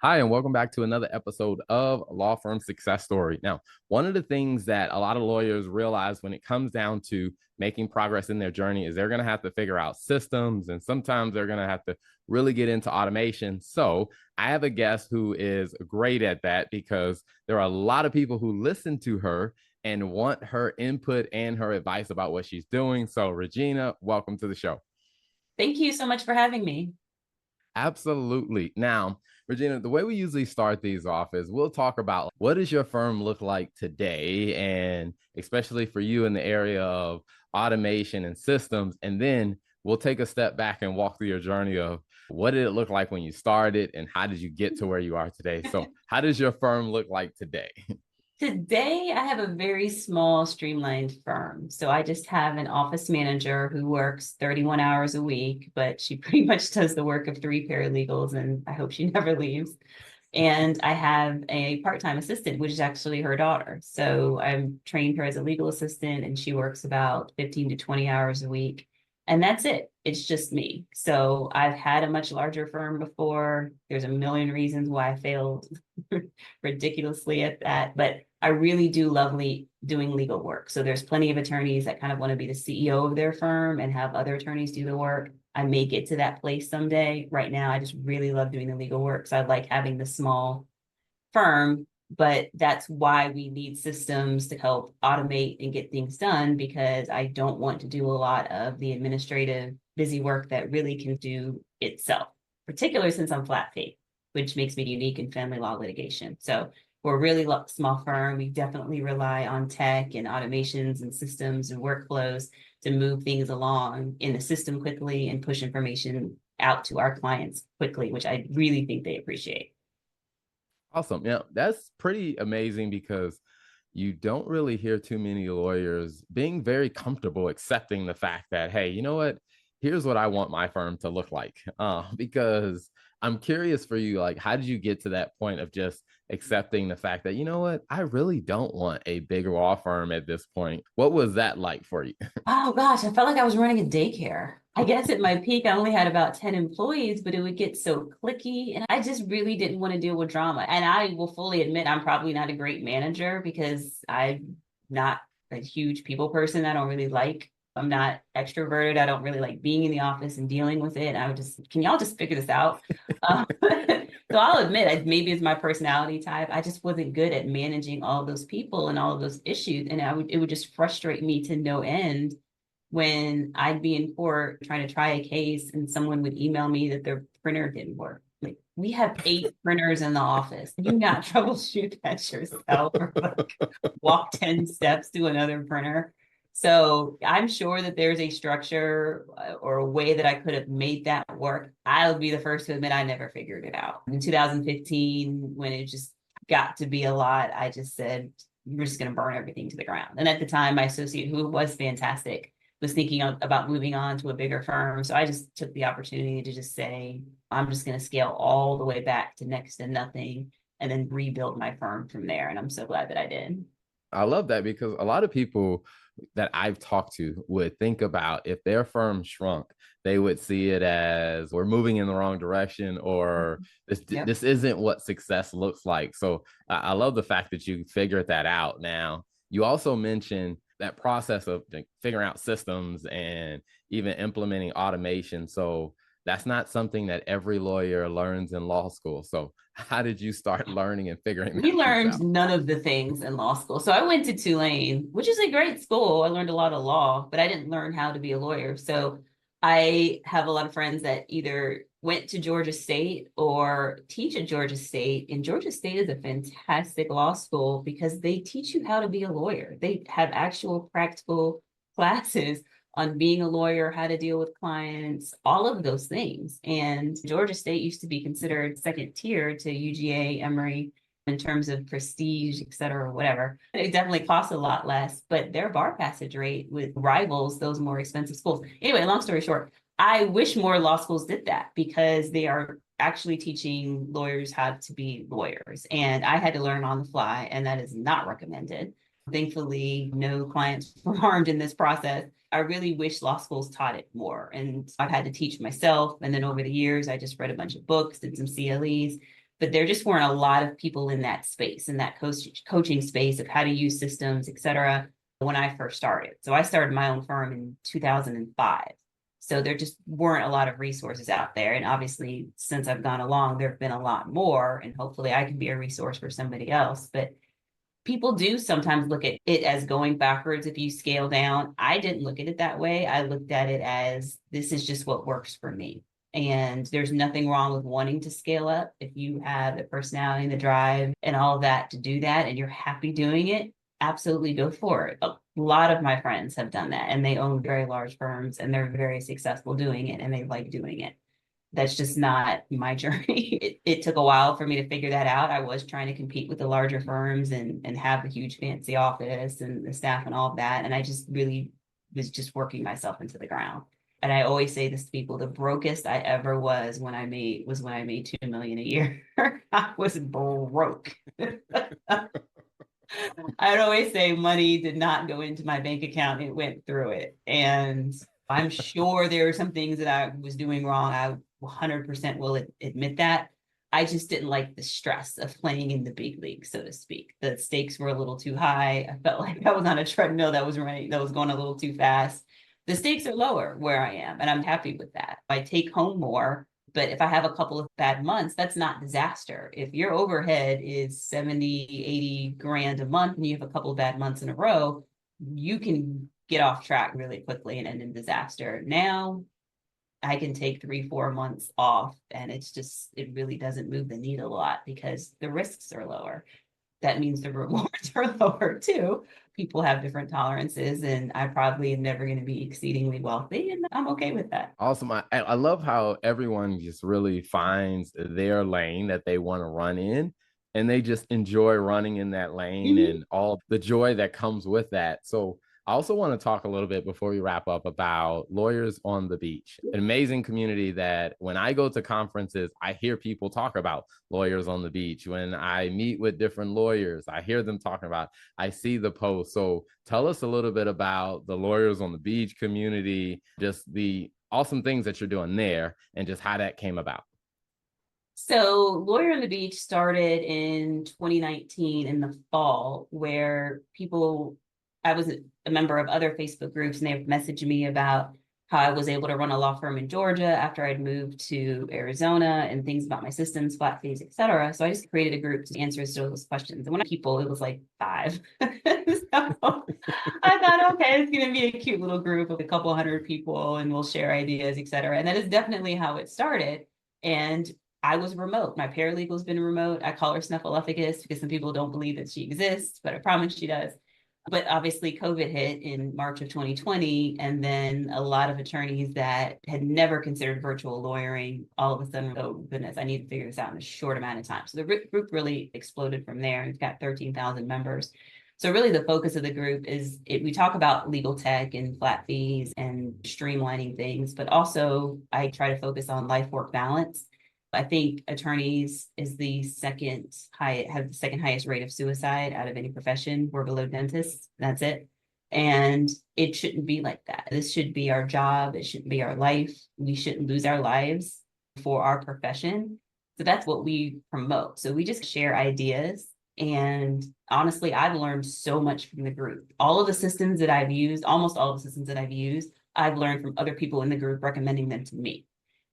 Hi, and welcome back to another episode of Law Firm Success Story. Now, one of the things that a lot of lawyers realize when it comes down to making progress in their journey is they're going to have to figure out systems, and sometimes they're going to have to really get into automation. So, I have a guest who is great at that because there are a lot of people who listen to her and want her input and her advice about what she's doing. So, Regina, welcome to the show. Thank you so much for having me. Absolutely. Now, Regina, the way we usually start these off is we'll talk about what does your firm look like today, and especially for you in the area of automation and systems. And then we'll take a step back and walk through your journey of what did it look like when you started and how did you get to where you are today. So, how does your firm look like today? Today, I have a very small, streamlined firm. So I just have an office manager who works 31 hours a week, but she pretty much does the work of three paralegals, and I hope she never leaves. And I have a part-time assistant, which is actually her daughter. So I'm trained her as a legal assistant, and she works about 15 to 20 hours a week. And that's it. It's just me. So I've had a much larger firm before. There's a million reasons why I failed ridiculously at that, but I really do love doing legal work. So there's plenty of attorneys that kind of want to be the CEO of their firm and have other attorneys do the work. I may get to that place someday. Right now, I just really love doing the legal work. So I like having the small firm, but that's why we need systems to help automate and get things done, because I don't want to do a lot of the administrative busy work that really can do itself, particularly since I'm flat fee, which makes me unique in family law litigation. So we're a really small firm. We definitely rely on tech and automations and systems and workflows to move things along in the system quickly and push information out to our clients quickly, which I really think they appreciate. Awesome. Yeah, that's pretty amazing because you don't really hear too many lawyers being very comfortable accepting the fact that, hey, you know what? Here's what I want my firm to look like. Because I'm curious for you, like, how did you get to that point of just accepting the fact that, you know what? I really don't want a bigger law firm at this point. What was that like for you? Oh gosh, I felt like I was running a daycare. I guess at my peak, I only had about 10 employees, but it would get so clicky. And I just really didn't want to deal with drama. And I will fully admit I'm probably not a great manager because I'm not a huge people person. I don't really like, I'm not extroverted. I don't really like being in the office and dealing with it. I would just, can y'all just figure this out? So I'll admit, maybe it's my personality type. I just wasn't good at managing all of those people and all of those issues. And it would just frustrate me to no end when I'd be in court trying to try a case and someone would email me that their printer didn't work. Like, we have 8 printers in the office. You not troubleshoot that yourself or like walk 10 steps to another printer. So I'm sure that there's a structure or a way that I could have made that work. I'll be the first to admit I never figured it out. In 2015, when it just got to be a lot, I just said, we're just going to burn everything to the ground. And at the time, my associate, who was fantastic, was thinking about moving on to a bigger firm. So I just took the opportunity to just say, I'm just going to scale all the way back to next to nothing and then rebuild my firm from there. And I'm so glad that I did. I love that because a lot of people that I've talked to would think about if their firm shrunk, they would see it as we're moving in the wrong direction or this Yep. this isn't what success looks like. So I love the fact that you figured that out. Now, you also mentioned that process of like, figuring out systems and even implementing automation. So that's not something that every lawyer learns in law school. So how did you start learning and figuring We that piece learned out? none of the things in law school. So I went to Tulane, which is a great school. I learned a lot of law, but I didn't learn how to be a lawyer. So I have a lot of friends that either went to Georgia State or teach at Georgia State. And Georgia State is a fantastic law school because they teach you how to be a lawyer. They have actual practical classes on being a lawyer, how to deal with clients, all of those things. And Georgia State used to be considered second tier to UGA, Emory, in terms of prestige, et cetera, or whatever. It definitely costs a lot less, but their bar passage rate with rivals those more expensive schools. Anyway, long story short, I wish more law schools did that because they are actually teaching lawyers how to be lawyers. And I had to learn on the fly, and that is not recommended. Thankfully, no clients were harmed in this process. I really wish law schools taught it more. And I've had to teach myself. And then over the years, I just read a bunch of books, did some CLEs. but there just weren't a lot of people in that space, in that coaching space of how to use systems, et cetera, when I first started. So I started my own firm in 2005. So there just weren't a lot of resources out there. And obviously, since I've gone along, there have been a lot more, and hopefully I can be a resource for somebody else. But people do sometimes look at it as going backwards if you scale down. I didn't look at it that way. I looked at it as this is just what works for me. And there's nothing wrong with wanting to scale up if you have the personality and the drive and all of that to do that and you're happy doing it. Absolutely go for it. A lot of my friends have done that and they own very large firms and they're very successful doing it and they like doing it. That's just not my journey. It took a while for me to figure that out. I was trying to compete with the larger firms and have the huge fancy office and the staff and all of that. And I just really was just working myself into the ground. And I always say this to people, the brokest I ever was when I made 2 million a year. I was broke. I'd always say money did not go into my bank account, it went through it. And I'm sure there are some things that I was doing wrong. I 100% will admit that. I just didn't like the stress of playing in the big league, so to speak. The stakes were a little too high. I felt like I was on a treadmill that was going a little too fast. The stakes are lower where I am, and I'm happy with that. I take home more, but if I have a couple of bad months, that's not disaster. If your overhead is 70, 80 grand a month and you have a couple of bad months in a row, you can get off track really quickly and end in disaster. Now I can take 3, 4 months off and it really doesn't move the needle a lot because the risks are lower. That means the rewards are lower too. People have different tolerances, and I probably am never going to be exceedingly wealthy, and I'm okay with that. Awesome. I love how everyone just really finds their lane that they want to run in, and they just enjoy running in that lane Mm-hmm. and all the joy that comes with that. So I also want to talk a little bit before we wrap up about Lawyers on the Beach, an amazing community that when I go to conferences, I hear people talk about Lawyers on the Beach. When I meet with different lawyers, I hear them talking about, I see the posts. So tell us a little bit about the Lawyers on the Beach community, just the awesome things that you're doing there and just how that came about. So Lawyer on the Beach started in 2019 in the fall, where I was a member of other Facebook groups and they messaged me about how I was able to run a law firm in Georgia after I'd moved to Arizona and things about my systems, flat fees, et cetera. So I just created a group to answer those questions. And when people, it was like 5. So I thought, okay, it's going to be a cute little group of a couple hundred people and we'll share ideas, et cetera. And that is definitely how it started. And I was remote. My paralegal's been remote. I call her Snuffleupagus because some people don't believe that she exists, but I promise she does. But obviously COVID hit in March of 2020, and then a lot of attorneys that had never considered virtual lawyering all of a sudden, oh goodness, I need to figure this out in a short amount of time. So the group really exploded from there and it's got 13,000 members. So really the focus of the group is we talk about legal tech and flat fees and streamlining things, but also I try to focus on life work balance. I think attorneys have the second highest rate of suicide out of any profession. We're below dentists. That's it. And it shouldn't be like that. This should be our job. It shouldn't be our life. We shouldn't lose our lives for our profession. So that's what we promote. So we just share ideas. And honestly, I've learned so much from the group. All of the systems that I've used, almost all the systems that I've used, I've learned from other people in the group recommending them to me.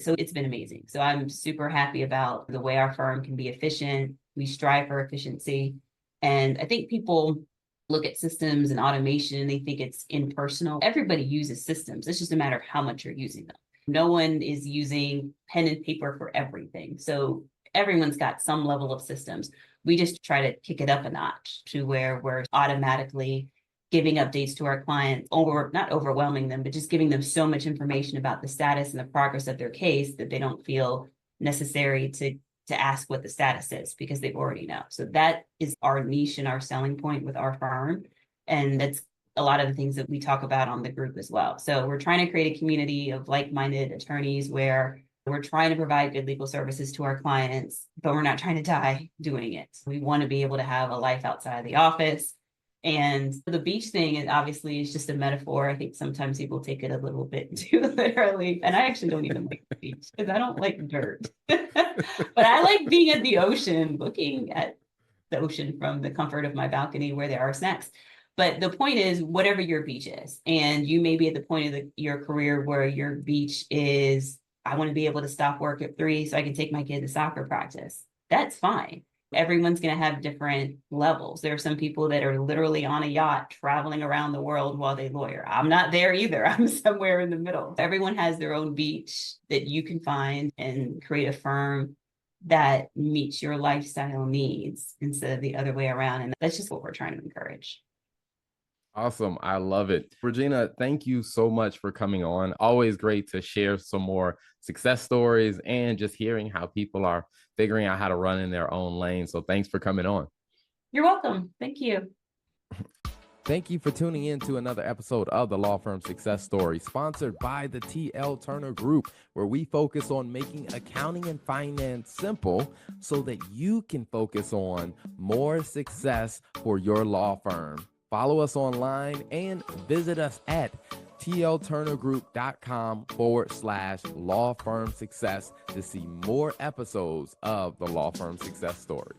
So it's been amazing. So I'm super happy about the way our firm can be efficient. We strive for efficiency. And I think people look at systems and automation and they think it's impersonal. Everybody uses systems. It's just a matter of how much you're using them. No one is using pen and paper for everything. So everyone's got some level of systems. We just try to kick it up a notch to where we're automatically giving updates to our clients, not overwhelming them, but just giving them so much information about the status and the progress of their case that they don't feel necessary to ask what the status is because they already know. So that is our niche and our selling point with our firm. And that's a lot of the things that we talk about on the group as well. So we're trying to create a community of like-minded attorneys where we're trying to provide good legal services to our clients, but we're not trying to die doing it. We want to be able to have a life outside of the office. And the beach thing is obviously is just a metaphor. I think sometimes people take it a little bit too literally. And I actually don't even like the beach because I don't like dirt. But I like being at the ocean, looking at the ocean from the comfort of my balcony where there are snacks. But the point is, whatever your beach is, and you may be at the point of your career where your beach is, I want to be able to stop work at 3 so I can take my kid to soccer practice. That's fine. Everyone's going to have different levels. There are some people that are literally on a yacht traveling around the world while they lawyer. I'm not there either. I'm somewhere in the middle. Everyone has their own beach that you can find and create a firm that meets your lifestyle needs instead of the other way around. And that's just what we're trying to encourage. Awesome. I love it. Regina, thank you so much for coming on. Always great to share some more success stories and just hearing how people are figuring out how to run in their own lane. So thanks for coming on. You're welcome. Thank you. Thank you for tuning in to another episode of the Law Firm Success Story, sponsored by the T.L. Turner Group, where we focus on making accounting and finance simple so that you can focus on more success for your law firm. Follow us online and visit us at tlturnergroup.com/law firm success to see more episodes of the Law Firm Success Story.